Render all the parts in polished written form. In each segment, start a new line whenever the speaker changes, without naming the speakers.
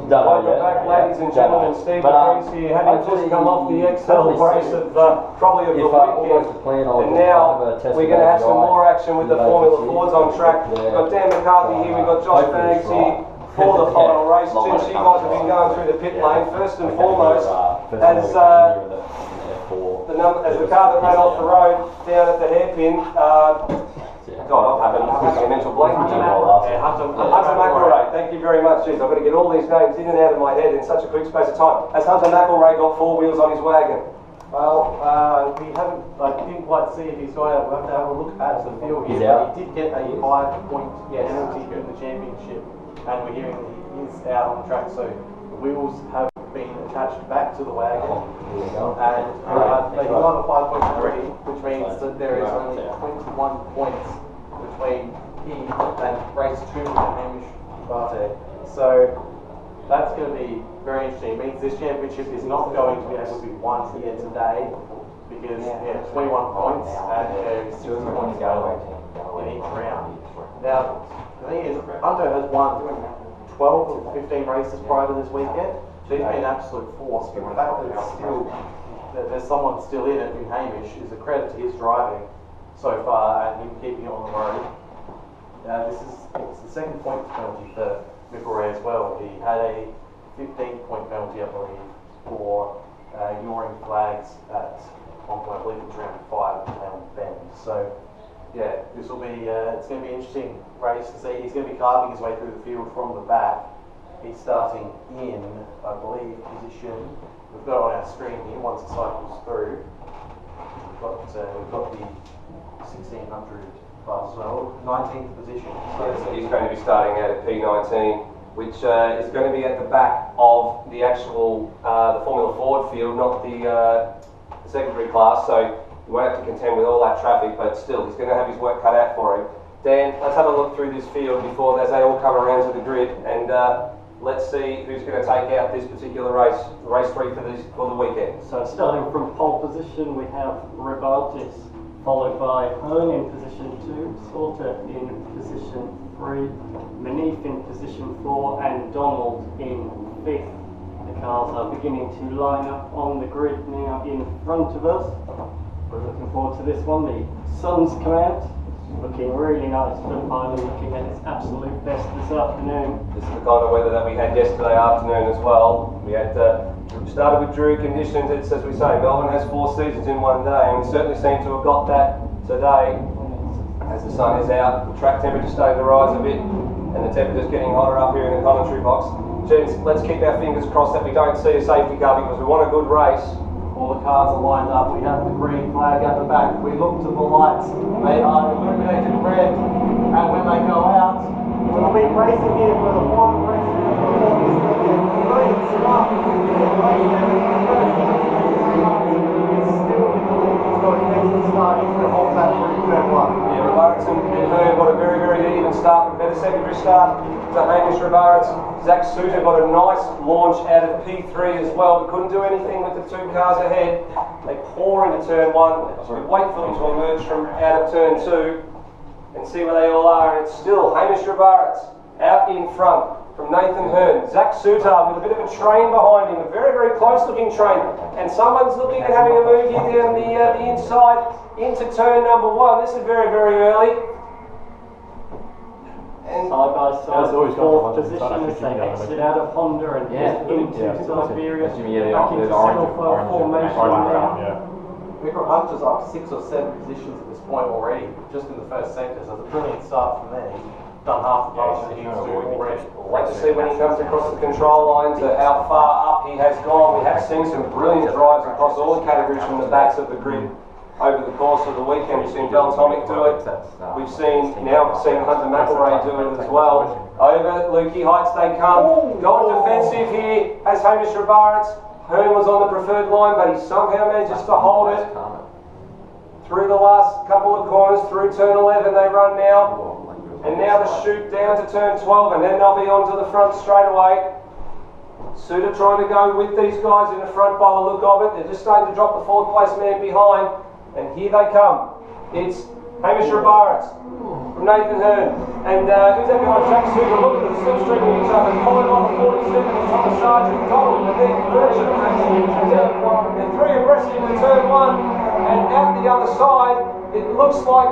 Welcome back, ladies and gentlemen. Steven Devries here, having just come off the Excel race of probably of the weekend. And now we're going to have some more action with the Formula Fords on track. We've got Dan McCarthy here, we've got Josh Baggs here for the final race. Jim, you guys have been going through the pit lane. First and foremost, as the car that ran off the road down at the hairpin, God, I've having a mental blank. Hunter McElroy, thank you very much. Jeez, I've got to get all these names in and out of my head in such a quick space of time. Has Hunter McElroy got four wheels on his wagon?
Well, we haven't, I didn't quite see if he's got out. We'll have to have a look at the field here. He did get a 5-point penalty in the championship, and we're hearing that he is out on the track, so the wheels have been attached back to the wagon. And they got a 5-point penalty, which means that there is only 21 points between him and race 2 and Hamish Bartek. So that's going to be very interesting. It means this championship is not going to be able to be won here today because 21 points and there is 60 points in each round. Now, the thing is, Hunter has won 12 of 15 races prior to this weekend. So he's been an absolute force, but the fact that it's still there's someone still in it in Hamish is a credit to his driving so far and him keeping it on the road. It's the second point penalty for McElroy as well. He had a 15-point penalty, I believe, for ignoring flags at one point. I believe it was round 5 down Bend. So yeah, this will be it's going to be an interesting race to see. He's going to be carving his way through the field from the back. He's starting in, I believe, position. We've got it on our screen here once it cycles through. We've got the 1600 class as well, 19th position.
So he's going to be starting out at P19, which is going to be at the back of the actual the Formula Ford field, not the secondary class. So he won't have to contend with all that traffic, but still, he's going to have his work cut out for him. Dan, let's have a look through this field before as they all come around to the grid, and let's see who's going to take out this particular race, race 3 for the weekend.
So starting from pole position, we have Ribaltis, followed by Hearn in position 2, Slaughter in position 3, Manif in position 4, and Donald in 5th. The cars are beginning to line up on the grid now in front of us. We're looking forward to this one. The sun's come out. Looking really nice. Phillip Island looking at its absolute best this afternoon.
This is the kind of weather that we had yesterday afternoon as well. We had started with dreary conditions. It's, as we say, Melbourne has 4 seasons in one day, and we certainly seem to have got that today. As the sun is out, the track temperature's starting to rise a bit, and the temperature's getting hotter up here in the commentary box. Gents, let's keep our fingers crossed that we don't see a safety car because we want a good race.
All the cars are lined up. We have the green flag at the back. We look to the lights. They are illuminated red. And when they go out, we'll be racing here for the final race before this weekend. Brilliant stuff. It's still in the lead. He's got an excellent start. He's going to hold that through turn 1.
Yeah, Ribarits and Hearn got a very, very even start. Better secondary start to Hamish Ribarits. Zach Suter got a nice launch out of P3 as well, but couldn't do anything with the 2 cars ahead. They pour into turn 1. We wait for them to emerge from out of turn 2 and see where they all are. And it's still Hamish Ribarits out in front from Nathan Hearn. Zach Suter with a bit of a train behind him, a very, very close looking train. And someone's looking at having a move here down the inside into turn number 1. This is very, very early.
And side by side, 4th position as they exit out of Honda and into Siberia. Back into single file formation now.
Hunter's up 6 or 7 positions at this point already, just in the first sector, so it's a brilliant start from there. He's done half the pass that he needs to already.
Like to see when he comes across the control line to how far up he has gone. We have seen some brilliant drives across all the categories from the backs of the grid over the course of the weekend. We've seen Del Tomic do it. We've seen Hunter McElroy do it as well. Over Lukey Heights they come. Going defensive here as Hamish Ribarits. Hearn was on the preferred line, but he somehow manages to hold it through the last couple of corners. Through turn 11 they run now. And now the shoot down to turn 12, and then they'll be onto the front straight away. Suter trying to go with these guys in the front by the look of it. They're just starting to drop the 4th place man behind. And here they come. It's Hamish Ribarits from Nathan Hearn. And who's that behind? Zach Suter. Look at them still streaming each other. Followed on the 47 at the top Sergeant, Donald, and then Virgin. They're three abreast into turn one, and out the other side, it looks like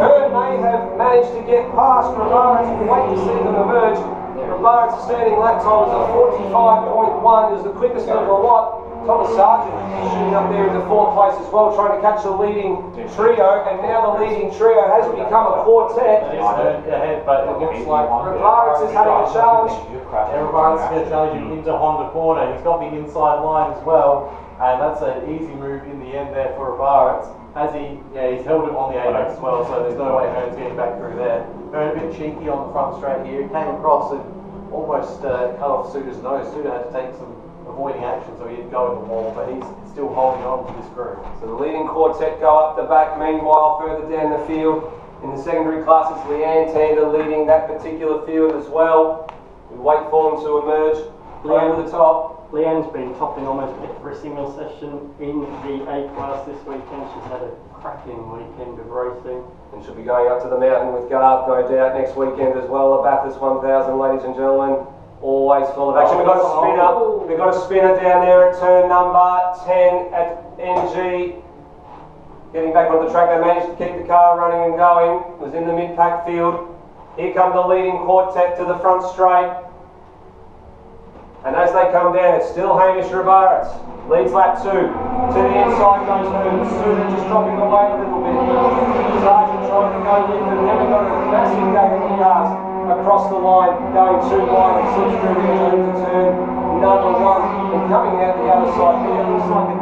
Hearn may have managed to get past Rivara. We'll wait to see them emerge. Rivara's standing lap time is a 45.1, is the quickest of the lot. Thomas Sargent shooting up there into fourth place as well, trying to catch the leading trio, and now the leading trio has become a quartet.
Ahead, but it looks like
Rivara is having a challenge.
Rivara's going to challenge him into Honda corner. He's got the inside line as well, and that's an easy move in the end there for Rivara. He's held it on the apex as well, so there's no way Hearn's getting back through there. Hearn a bit cheeky on the front straight here. Came across and almost cut off Suter's nose. Suter had to take some avoiding action, so he didn't go in the wall, but he's still holding on to this group.
So the leading quartet go up the back. Meanwhile, further down the field, in the secondary classes, Leanne Tander leading that particular field as well. We wait for them to emerge. Over the top.
Leanne's been topping almost every single session in the A class this weekend. She's had a cracking weekend of racing.
And she'll be going up to the mountain with Garth, no doubt, next weekend as well. The Bathurst 1000, ladies and gentlemen. Always full of action. We've got a spinner. We've got a spinner down there at turn number 10 at NG. Getting back on the track, they managed to keep the car running and going. It was in the mid-pack field. Here come the leading quartet to the front straight. And as they come down, it's still Hamish Rivara. Leads lap 2. To the inside goes Hearn. Suter just dropping away a little bit. Sargent trying to go with them. Then we've got a massive gap in the cars across the line, going too wide and slips through into turn number 1. And coming out the other side here, looks like it,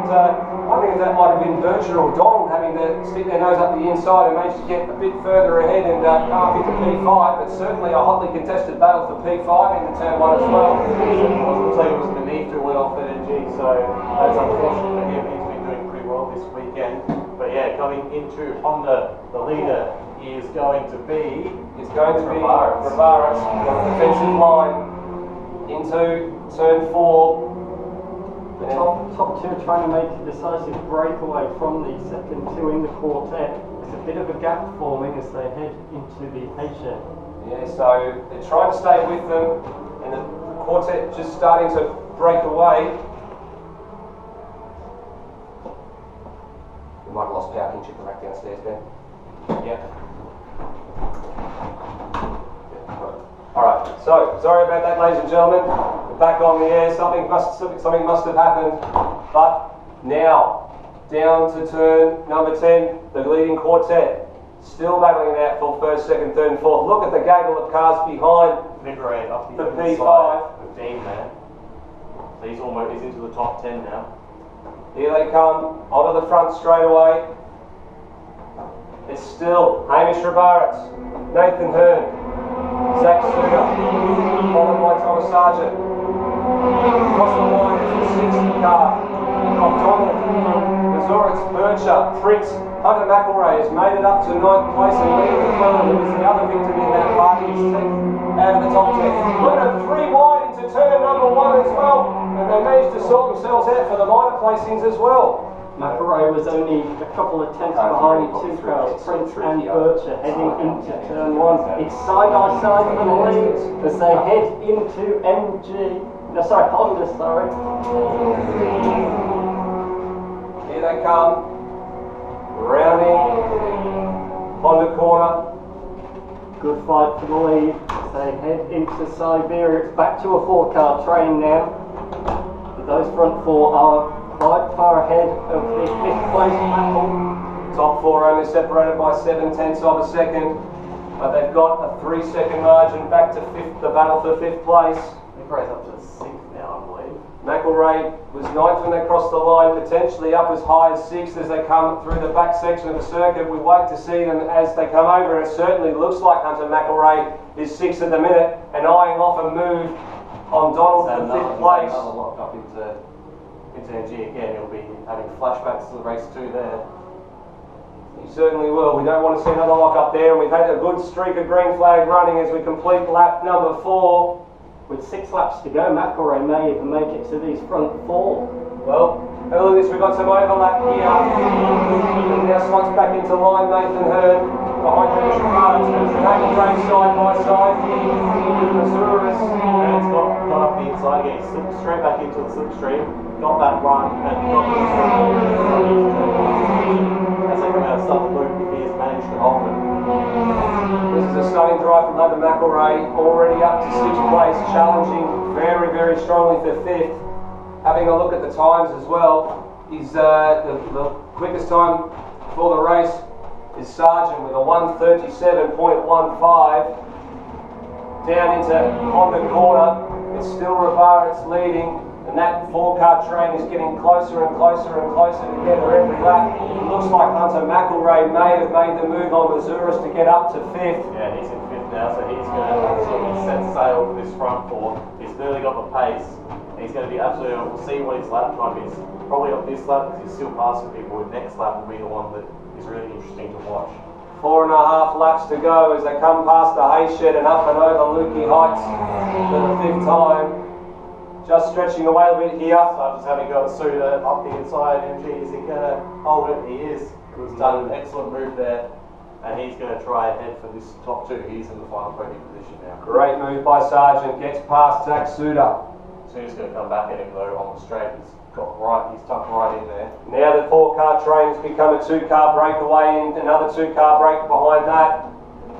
I think that might have been Bircher or Donald having to stick their nose up the inside and managed to get a bit further ahead and come up into P5, but certainly a hotly contested battle for P5 into turn 1 as well.
I was going to say it was Manif who went off at NG, so that's unfortunate for him. He's been doing pretty well this weekend. But yeah, coming into Honda, the leader is going to be
Rivara on the defensive line into turn 4.
The top two are trying to make a decisive breakaway from the second two in the quartet. There's a bit of a gap forming as they head into the H-end.
Yeah, so they're trying to stay with them, and the quartet just starting to break away. We might have lost power. Can you check the rack downstairs, Ben? Yeah. Alright, so sorry about that, ladies and gentlemen. We're back on the air. Something must have happened. But now, down to turn number 10, the leading quartet. Still battling it out for first, second, third, and fourth. Look at the gaggle of cars behind the P5.
With Dean there. So he's into the top 10 now.
Here they come, onto the front straight away. It's still Hamish Rivara, Nathan Hearn, Zach Suter, followed by Thomas Sargent. Across the line is the 60 car of Donald from Missouri's Bircher. Prince Hunter McElroy has made it up to 9th place, and Liam McClellan, who was the other victim in that party, is 10th out of the top 10. Look at 3 wide into turn number 1 as well, and they managed to sort themselves out for the minor placings as well.
McElroy was only a couple of tenths behind two cars, Prince and Bircher, heading into turn 1. It's side by side for the lead as they head into Honda, sorry.
Here they come, rounding Honda corner.
Good fight for the lead as they head into Siberia. It's back to a 4-car train now. But those front 4 are quite far ahead of the 5th place battle.
Top 4 only separated by 7/10 of a second, but they've got a 3-second margin back to 5th, the battle for 5th place.
McRae's up to 6th now, I believe.
McElroy was 9th when they crossed the line, potentially up as high as 6th as they come through the back section of the circuit. We wait to see them as they come over, and it certainly looks like Hunter McElroy is 6th at the minute and eyeing off a move on Donald for 5th place.
Another lock up into NG again. He'll be having flashbacks to the race 2 there.
He certainly will. We don't want to see another lock up there, and we've had a good streak of green flag running as we complete lap number 4.
With 6 laps to go, McElroy may even make it to these front 4.
Well, early this we've got some overlap here. And now slots back into line Nathan Hearn behind Hamish Rivara. McElroy side by side with Missouri's.
And it's got up the inside again. yeah, he slipped straight back into the slipstream, got that run, and got the as they come out of start the loop, he has managed to hold it.
This is a stunning drive from Hunter McElrea, already up to 6th place, challenging very, very strongly for 5th. Having a look at the times as well, is the quickest time for the race is Sargent with a 1:37.15. Down into on the corner, it's still Rivara leading, and that 4-car train is getting closer and closer and closer together every lap. It looks like Hunter McElrea may have made the move on Mazuris to get up to 5th.
Yeah, he's in 5th now, so he's going to absolutely set sail for this front four. He's clearly got the pace. He's going to be absolutely, we'll see what his lap time is. Probably on this lap, because he's still passing people. The next lap will be the one that is really interesting to watch.
4.5 laps to go as they come past the hay shed and up and over Lukey Heights for the 5th time. Just stretching away a bit here.
So just having got Suda up the inside, MG, is he going to hold it? He is. He's done an excellent move there, and he's going to try and head for this top 2. He's in the final podium position now.
Great move by Sargent, gets past Zach Suda.
Suda's going to come back at him though on the straight. He's tucked right in there.
Now the 4-car train has become a 2-car breakaway, and another 2-car break behind that.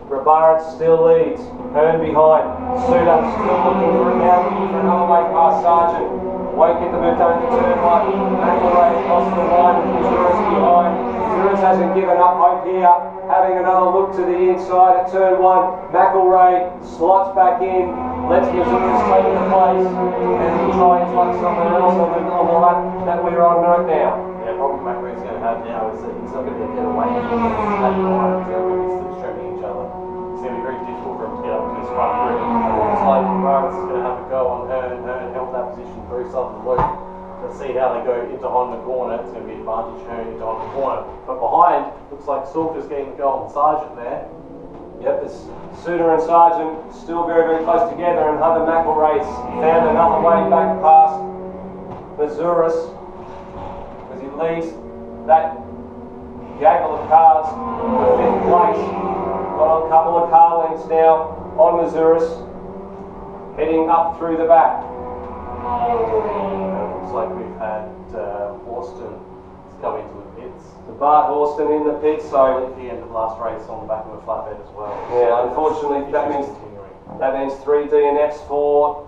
Rabarit still leads, Hearn behind. Suda still looking for another way past Sargent. Won't get the move done to turn 1. McElrea across the line with Mazuris behind. Mazuris hasn't given up hope here. Having another look to the inside at turn 1. McElrea slots back in, lets Mazuris take the place, and he tries like something else on the lap that we're on right now.
Yeah, the problem McElrea's going to have now is that he's not going to get away from that line. They're going to be slipstreaming each other. It's going to be very difficult for him to get up to his front group. It looks like Barrett's is going to have a go on Hearn. Hearn held that position through southern loop. Let's see how they go into Honda corner. It's going to be advantage Hearn into Honda corner. But behind, looks like Salter's getting the go on Sargent there.
Yep, it's Suda and Sargent still very, very close together, and Hunter McElrea's found another way back past Mazuris as he leads that gaggle of cars for 5th place. Got a couple of car lengths now on Mazuris, heading up through the back.
Looks like we've had Horston come into the pits.
The Bart Horston in the pits, so
At the end of the last race on the back of a flatbed as well.
yeah, unfortunately that means 3 DNFs for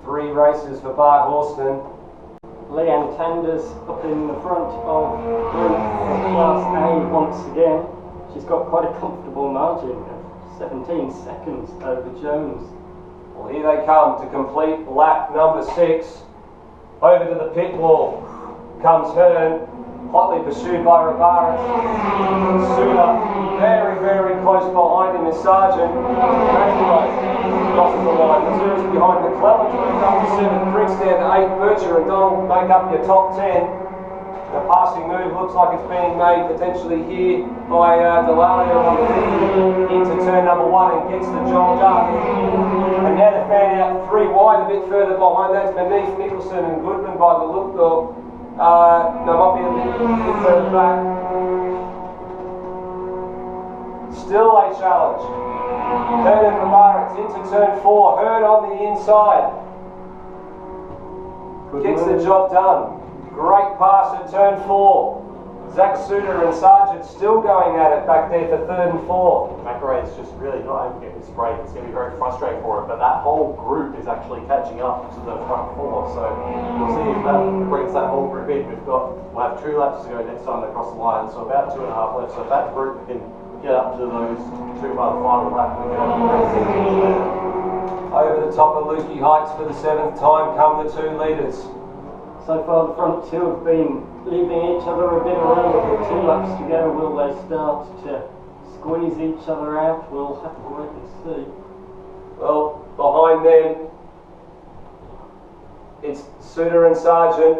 3 races for Bart Horston.
Leanne Tanders up in the front of Group Class A once again. She's got quite a comfortable margin of 17 seconds over Jones.
Well, here they come to complete lap number 6. Over to the pit wall comes Hearn, hotly pursued by Rivara. Suda very, very close behind him is Sargent. McElrea crosses the line. Mazuris behind McClellan's moved up to 7th. Briggs down to 8th. Bircher and Donald make up your top 10. The passing move looks like it's being made potentially here by Delario on the lead into turn number 1 and gets the job done. And now they've found out 3 wide a bit further behind. That's beneath Nicholson and Goodman by the look though. No, might be a bit further back. Still a challenge. Hearn and Rivara into turn 4. Hearn on the inside. Gets the job done. Great pass at turn 4. Zach Suda and Sargent still going at it back there for 3rd and 4th.
McElrea's just really not able to get this break. It's going to be very frustrating for him, but that whole group is actually catching up to the front 4. So we'll see if that brings that whole group in. We'll have 2 laps to go next time they cross the line, so about 2.5 laps. So if that group can get up to those 2 by the final lap, we can have a great season.
Over the top of Lukey Heights for the 7th time come the 2 leaders.
So far the front 2 have been leaving each other a bit around. With 2 laps to go, will they start to squeeze each other out? We'll have to wait and see.
Well, behind them it's Suda and Sargent,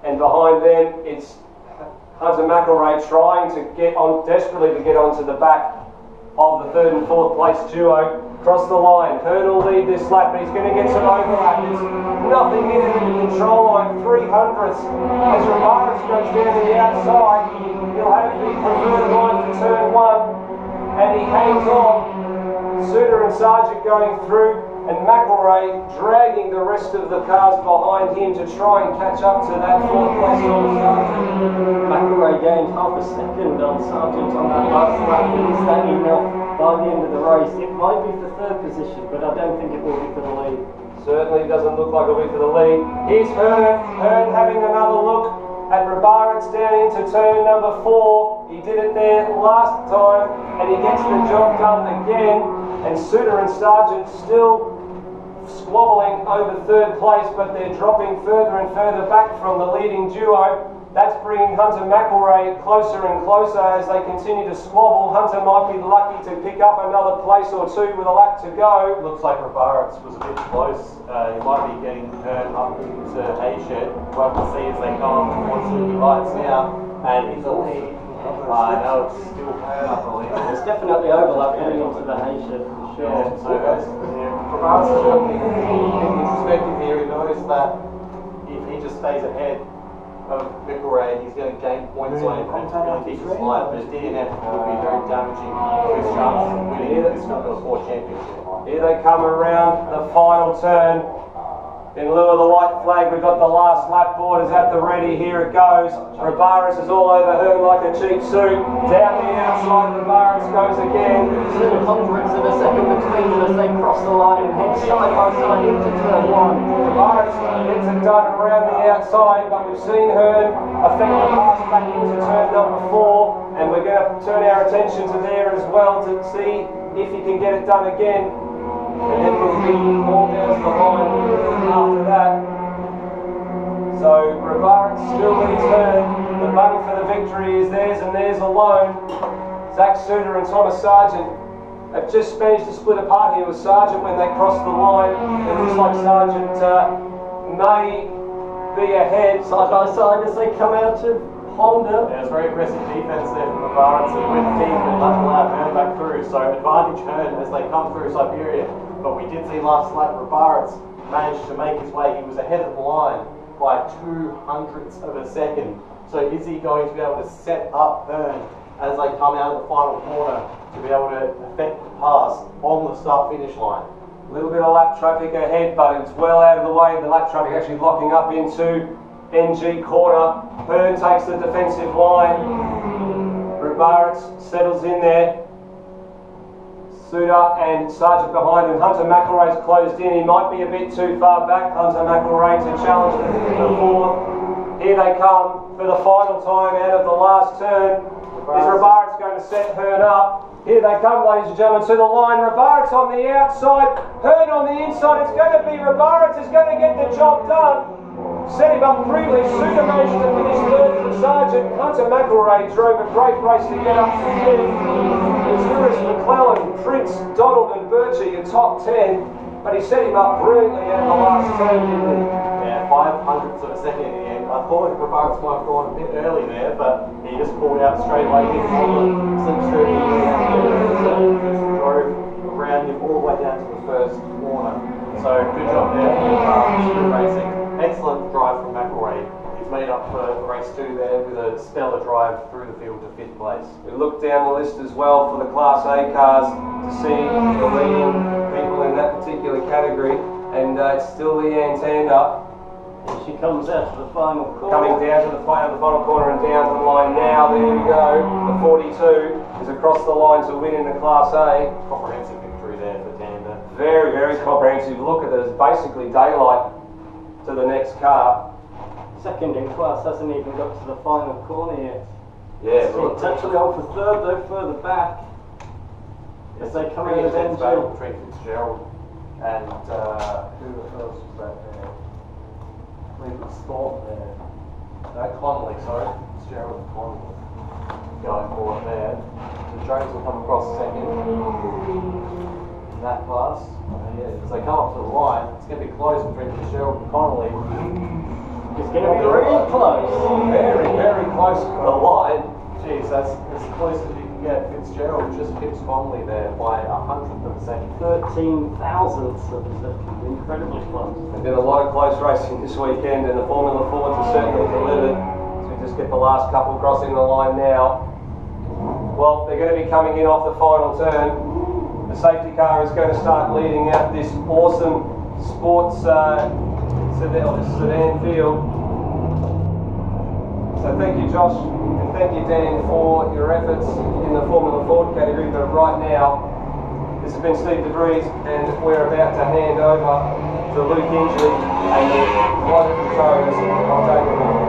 and behind them it's Hunter McElrea trying to get on, desperately to get onto the back of the 3rd and 4th place duo. Cross the line. Hearn will lead this lap, but he's going to get some overlap. There's nothing in it in the control line. 300ths. As Rivara goes down to the outside, he'll have the preferred line for turn 1, and he hangs on. Suda and Sargent going through. and McElroy dragging the rest of the cars behind him to try and catch up to that fourth place on Sargent.
McElroy gained half a second on Sargent on that last lap, but is that enough by the end of the race? It might be for third position, but I don't think it will be for the lead.
Certainly doesn't look like it'll be for the lead. Here's Hearn. Hearn having another look at Rabarits down into turn number 4. He did it there last time, and he gets the job done again. And Suter and Sargent still squabbling over third place, but they're dropping further and further back from the leading duo. That's bringing Hunter McElroy closer and closer as they continue to squabble. Hunter might be lucky to pick up another place or two with a lap to go.
Looks like Rabarits was a bit close. He might be getting turned up into Hayshed. Well, we'll see as they come towards the lights now. And he's only, I know it's still Hearn, I believe.
There's definitely overlap going into the Hayshed for sure.
Yeah, so Rabarits is looking introspective here. He knows that if he just stays ahead of McElroy, he's going to gain points on him and really keep his line, but his DNF will be very damaging to his chances of winning this Formula Ford Championship.
Here they come around the final turn. In lieu of the white flag, we've got the last lap board is at the ready. Here it goes. Rabarits is all over Hearn like a cheap suit. Down the outside, Rabarits goes again.
2 hundredths of a second between them as they cross the line and head side by side into turn 1.
Rabarits gets it done around the outside, but we've seen Hearn affect the pass back into turn number 4, and we're going to turn our attention to there as well to see if he can get it done again. And then we'll be all down to the line after that. So Rabarits still leads Hearn. The battle for the victory is theirs and theirs alone. Zach Suter and Thomas Sargent have just managed to split apart here with Sargent when they cross the line. It looks like Sargent may be ahead.
Side by side as they come out of Honda.
Yeah, it's very aggressive defence there from Rabarits and with team and not allow Hearn back through. So advantage Hearn as they come through Siberia. But we did see last lap Rabarits managed to make his way. He was ahead of the line by 200ths of a second. So is he going to be able to set up Hearn as they come out of the final corner to be able to effect the pass on the start-finish line?
A little bit of lap traffic ahead, but it's well out of the way. The lap traffic actually locking up into NG corner. Hearn takes the defensive line. Rabarits settles in there. Suter and Sargent behind him. Hunter McElroy's closed in. He might be a bit too far back. Hunter McElroy to challenge the 4th. Here they come for the final time out of the last turn. Is Rabarits going to set Hearn up? Here they come, ladies and gentlemen, to the line. Rabarits on the outside, Hearn on the inside. It's going to be Rabarits is going to get the job done. Set him up previously. Suter managed to finish 3rd for Sargent. Hunter McElroy drove a great race to get up to 5th. Lewis, McClellan, Prince, Donald and Birchie in top 10, but he set him up brilliantly at the last turn, didn't he?
Yeah, 500ths of a second in the end. I thought Rabarits might have gone a bit early there, but he just pulled out straight away. He drove around him all the way down to the first corner. So good job there for racing. Excellent drive from McElroy. He's made up for race 2 there with a stellar drive through the field to 5th place.
We look down the list as well for the Class A cars to see the leading people in that particular category, and it's still Leanne Tander.
And she comes out to the final corner.
Coming down to the final corner and down to the line now. There you go. The 42 is across the line to win in the Class A.
Comprehensive victory there for Tander.
Very, very comprehensive. Look at it. It's basically daylight to the next car.
Second in class hasn't even got to the final corner yet.
Yeah,
it's actually on for 3rd though, further back. As they come in with NG.
Between Fitzgerald and who else was that there? I believe it was Thornton there. No, Connolly, sorry. Fitzgerald and Connolly going for it there. So Jones will come across second in that class. Yeah, as they come up to the line, it's going to be close between Fitzgerald and Connolly.
It's going to be really close.
Very, very close to the line.
Jeez, that's as close as you can get. Fitzgerald just pips Connolly there by 100th of a second.
13 thousandths of a second. Incredibly close.
There's been a lot of close racing this weekend, and the Formula Fords have certainly delivered. So we just get the last couple crossing the line now. Well, they're going to be coming in off the final turn. The safety car is going to start leading out this awesome sports sedan field. So thank you, Josh, and thank you, Dan, for your efforts in the Formula Ford category. But right now, this has been Steve Devries, and we're about to hand over to Luke Ingley and the flight controllers. I'll take it all.